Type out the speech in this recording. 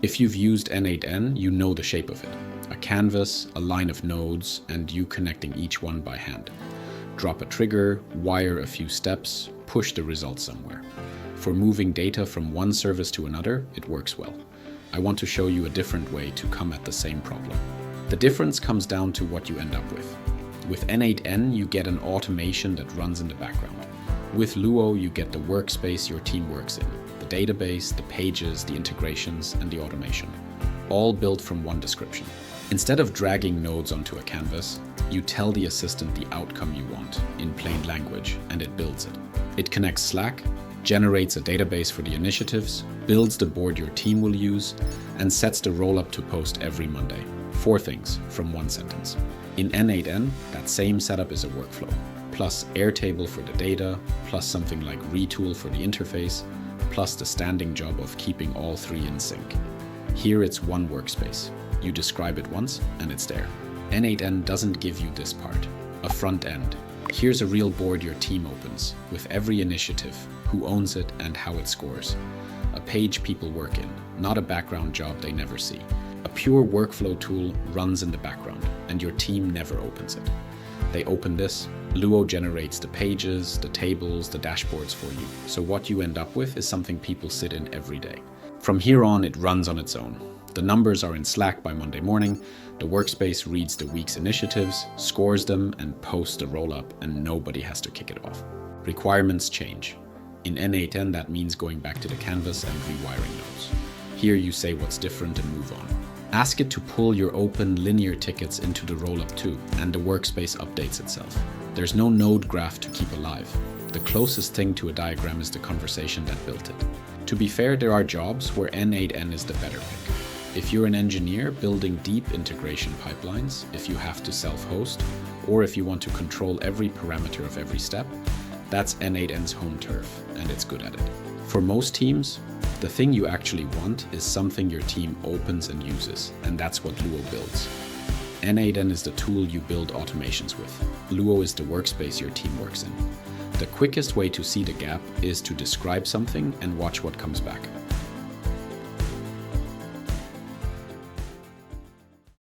If you've used n8n, you know the shape of it. A canvas, a line of nodes, and you connecting each one by hand. Drop a trigger, wire a few steps, push the result somewhere. For moving data from one service to another, it works well. I want to show you a different way to come at the same problem. The difference comes down to what you end up with. With n8n, you get an automation that runs in the background. With Luo, you get the workspace your team works in, the database, the pages, the integrations, and the automation, all built from one description. Instead of dragging nodes onto a canvas, you tell the assistant the outcome you want in plain language, and it builds it. It connects Slack, generates a database for the initiatives, builds the board your team will use, and sets the roll-up to post every Monday. 4 things from one sentence. In n8n, that same setup is a workflow, plus Airtable for the data, plus something like Retool for the interface, plus the standing job of keeping all 3 in sync. Here it's one workspace. You describe it once and it's there. n8n doesn't give you this part, a front end. Here's a real board your team opens, with every initiative, who owns it and how it scores. A page people work in, not a background job they never see. A pure workflow tool runs in the background, and your team never opens it. They open this, Luo generates the pages, the tables, the dashboards for you. So what you end up with is something people sit in every day. From here on, it runs on its own. The numbers are in Slack by Monday morning, the workspace reads the week's initiatives, scores them, and posts the roll-up, and nobody has to kick it off. Requirements change. In n8n, that means going back to the canvas and rewiring nodes. Here you say what's different and move on. Ask it to pull your open linear tickets into the roll-up too, and the workspace updates itself. There's no node graph to keep alive. The closest thing to a diagram is the conversation that built it. To be fair, there are jobs where n8n is the better pick. If you're an engineer building deep integration pipelines, if you have to self-host, or if you want to control every parameter of every step, that's n8n's home turf, and it's good at it. For most teams, the thing you actually want is something your team opens and uses, and that's what Luo builds. n8n is the tool you build automations with. Luo is the workspace your team works in. The quickest way to see the gap is to describe something and watch what comes back.